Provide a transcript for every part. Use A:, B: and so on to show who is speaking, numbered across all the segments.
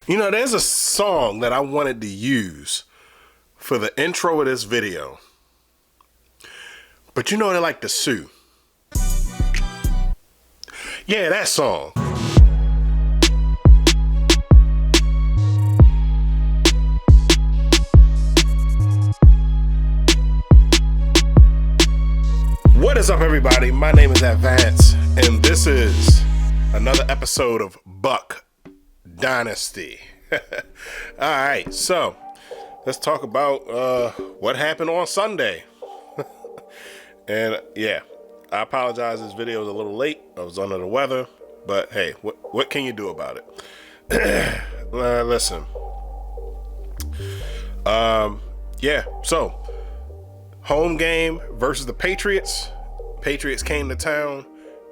A: You know, there's a song that I wanted to use for the intro of this video, but you know they like to sue. Yeah, that song. What is up, everybody? My name is Advance, and this is another episode of Buc Dynasty. All right, so let's talk about what happened on Sunday. And yeah, I apologize, this video is a little late. I was under the weather, but hey, what can you do about it? Listen, yeah, so home game versus the Patriots. Patriots came to town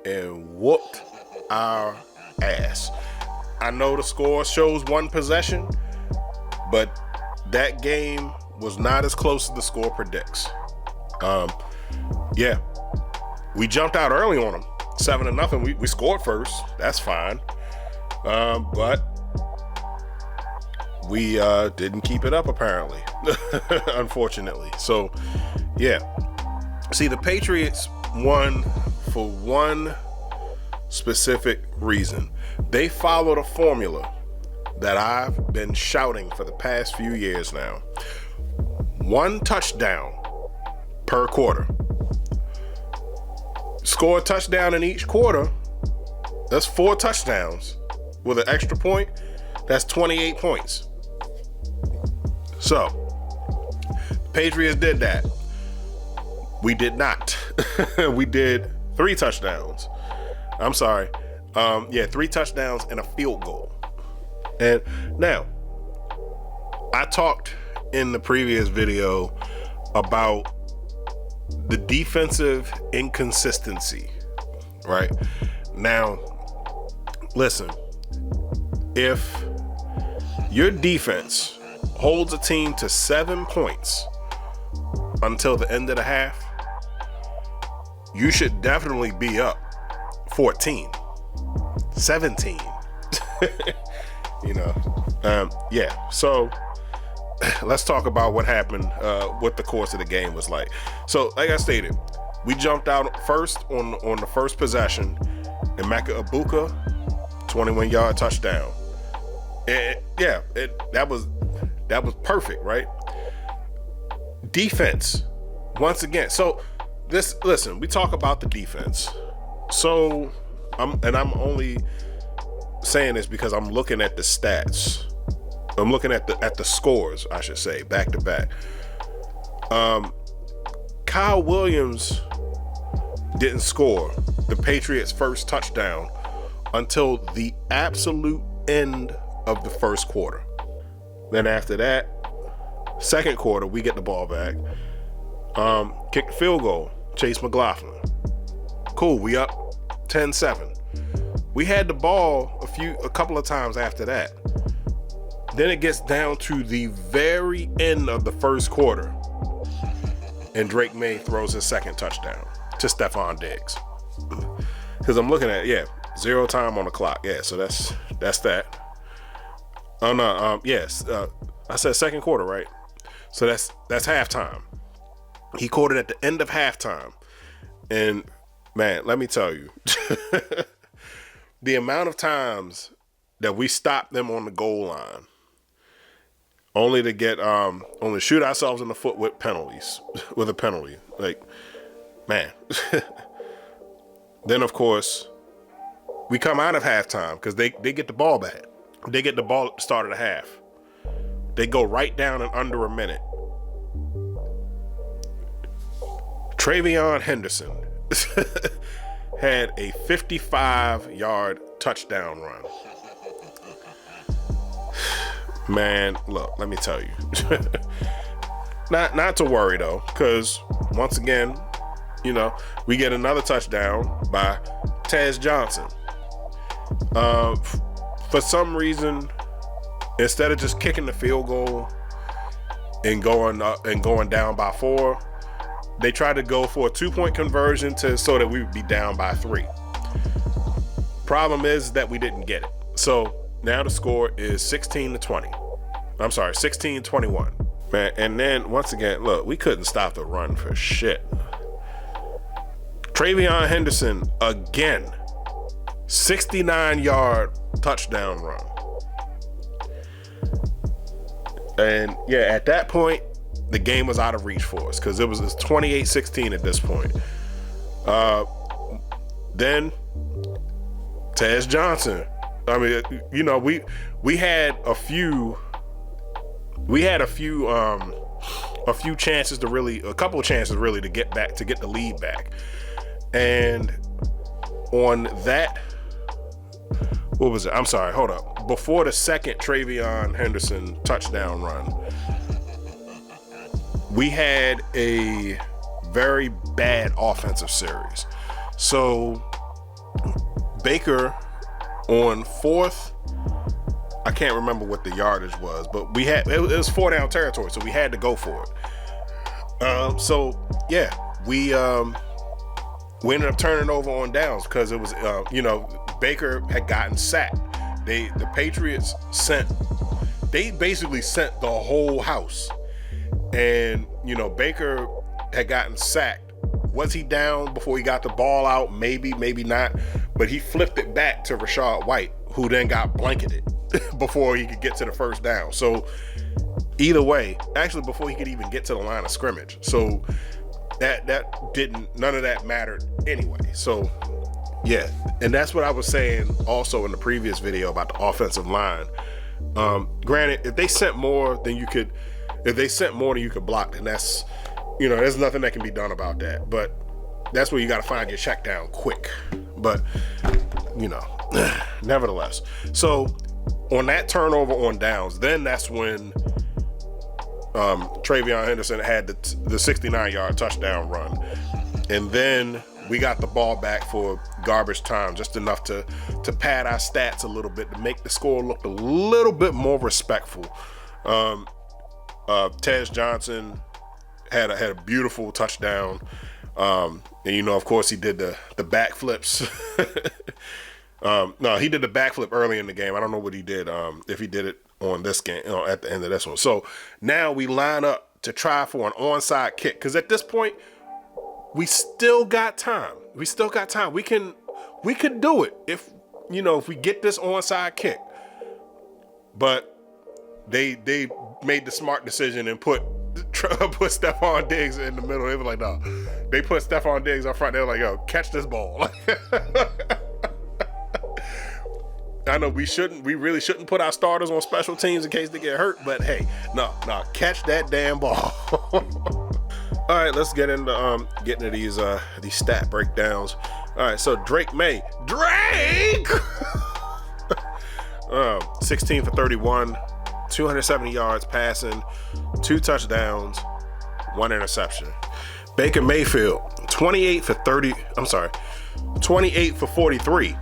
A: and whooped our ass. I know the score shows one possession, but that game was not as close as the score predicts. Yeah, we jumped out early on them, 7-0. We scored first. That's fine, but we didn't keep it up apparently, unfortunately. So yeah, see, the Patriots won for one specific reason. They followed a formula that I've been shouting for the past few years now. One touchdown per quarter. Score a touchdown in each quarter. That's 4 touchdowns. With an extra point, that's 28 points. So, the Patriots did that. We did not. We did 3 touchdowns. I'm sorry. 3 touchdowns and a field goal. And now, I talked in the previous video about the defensive inconsistency, right? Now, listen, if your defense holds a team to 7 points until the end of the half, you should definitely be up 14, 17. You know, yeah. So let's talk about what happened, what the course of the game was like. So, like I stated, we jumped out first on the first possession, and Emeka Egbuka, 21-yard touchdown. And yeah, that was perfect, right? Defense, once again. So listen, we talk about the defense. So I'm only saying this because I'm looking at the stats. I'm looking at the scores, I should say, back to back. Kyle Williams didn't score the Patriots' first touchdown until the absolute end of the first quarter. Then after that, second quarter, we get the ball back. Kick the field goal, Chase McLaughlin. Cool, we up 10-7. We had the ball a couple of times after that. Then it gets down to the very end of the first quarter, and Drake May throws his second touchdown to Stephon Diggs. Because I'm looking at, 0 time on the clock. Yeah, so that's that. Oh no, yes, I said second quarter, right? So that's halftime. He caught it at the end of halftime, and man, let me tell you, the amount of times that we stopped them on the goal line, only to shoot ourselves in the foot with a penalty. Like, man. Then of course, we come out of halftime because they get the ball back. They get the ball at the start of the half. They go right down in under a minute. Travion Henderson had a 55-yard touchdown run. Man, look, let me tell you. Not to worry though, because once again, you know, we get another touchdown by Taz Johnson. For some reason, instead of just kicking the field goal and going down by 4, they tried to go for a 2-point conversion so that we would be down by 3. Problem is that we didn't get it. So Now the score is 16-20. I'm sorry, 16-21. Man, and then once again, look, we couldn't stop the run for shit. Travion Henderson again, 69-yard touchdown run. And yeah, at that point, the game was out of reach for us because it was 28-16 at this point. Then Tez Johnson. I mean, you know, we had a few chances to really, a couple of chances really to get the lead back. And on that, what was it? I'm sorry, hold up. Before the second Travion Henderson touchdown run, we had a very bad offensive series. So Baker on fourth, I can't remember what the yardage was, but it was 4 down territory, so we had to go for it. So yeah, we ended up turning over on downs because it was, Baker had gotten sacked. The Patriots basically sent the whole house, and Baker had gotten sacked. Was he down before he got the ball out? Maybe not, but he flipped it back to Rachaad White, who then got blanketed before he could get to the first down. So either way, actually before he could even get to the line of scrimmage. So none of that mattered anyway. So yeah, and that's what I was saying also in the previous video about the offensive line. Granted, if they sent more than you could block, then that's, there's nothing that can be done about that. But that's where you got to find your check down quick. But nevertheless, so on that turnover on downs, then that's when Travion Henderson had the 69-yard touchdown run, and then we got the ball back for garbage time, just enough to pad our stats a little bit, to make the score look a little bit more respectful. Tez Johnson had a beautiful touchdown, and of course he did the backflips. No, he did the backflip early in the game. I don't know what he did, if he did it on this game, at the end of this one. So now we line up to try for an onside kick, because at this point we still got time. We can do it if we get this onside kick. But they made the smart decision and put Stephon Diggs in the middle. They were like, no. They put Stephon Diggs up front. They were like, yo, catch this ball. I know we really shouldn't put our starters on special teams in case they get hurt, but hey, no, catch that damn ball. All right, let's get into getting into these stat breakdowns. All right, so Drake, 16 for 31, 270 yards passing, 2 touchdowns, 1 interception. Baker Mayfield, 28 for 43.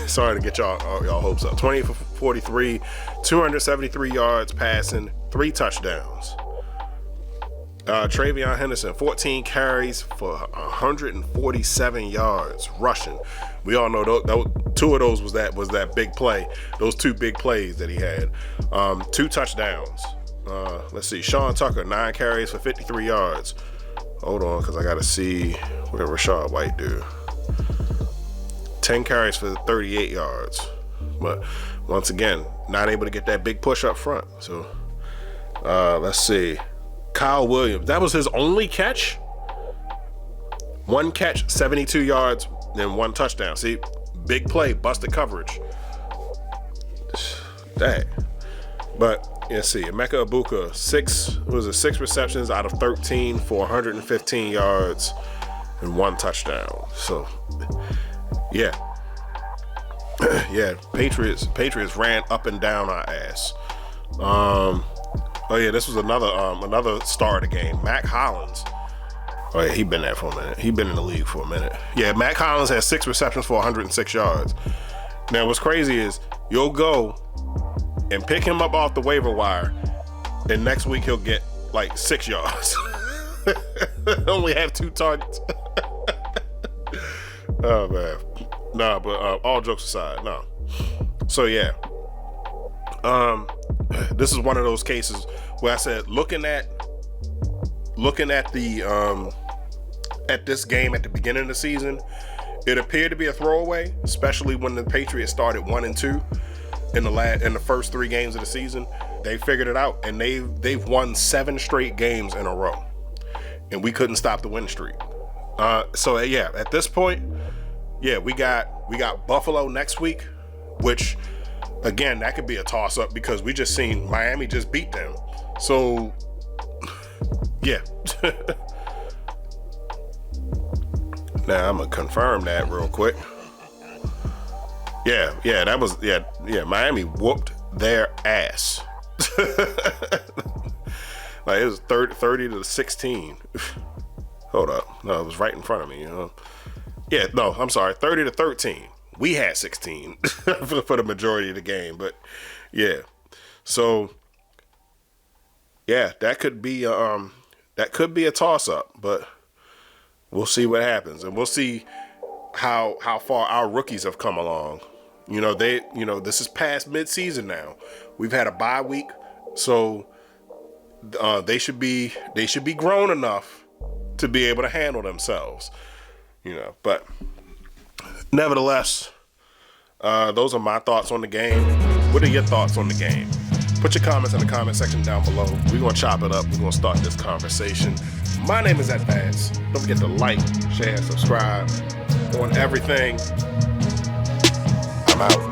A: Sorry to get y'all hopes up. 28 for 43, 273 yards passing, 3 touchdowns. Travion Henderson, 14 carries for 147 yards rushing. We all know 2 of those was that big play. Those 2 big plays that he had. 2 touchdowns. Let's see. Sean Tucker, 9 carries for 53 yards. Hold on, because I got to see what did Rachaad White do. 10 carries for 38 yards. But once again, not able to get that big push up front. So let's see. Kyle Williams, that was his only catch. 1 catch, 72 yards, then 1 touchdown. See, big play, busted coverage. Dang. But let's see, Emeka Egbuka, 6 receptions out of 13 for 115 yards and 1 touchdown. So yeah. Yeah, Patriots ran up and down our ass. Oh yeah, this was another star of the game. Mac Hollins. Oh yeah, he been there for a minute. He been in the league for a minute. Yeah, Mac Hollins has 6 receptions for 106 yards. Now what's crazy is you'll go and pick him up off the waiver wire, and next week he'll get like 6 yards. Only have 2 targets. Oh man. Nah, but all jokes aside, no. So yeah. This is one of those cases where I said, looking at the at this game at the beginning of the season, it appeared to be a throwaway, especially when the Patriots started 1-2 in the first 3 games of the season. They figured it out, and they've won 7 straight games in a row, and we couldn't stop the win streak. So yeah, at this point, yeah, we got Buffalo next week, which again, that could be a toss up because we just seen Miami just beat them. So yeah. Now I'm gonna confirm that real quick. Yeah, that was Miami whooped their ass. Like it was 30-16. Hold up, no, it was right in front of me. Yeah, no, I'm sorry, 30-13. We had 16 for the majority of the game, but yeah. So yeah, that could be a toss up, but we'll see what happens, and we'll see how far our rookies have come along. This is past midseason now. We've had a bye week, so they should be grown enough to be able to handle themselves. But nevertheless, those are my thoughts on the game. What are your thoughts on the game? Put your comments in the comment section down below. We're going to chop it up. We're going to start this conversation. My name is Advance. Don't forget to like, share, subscribe on everything. I'm out.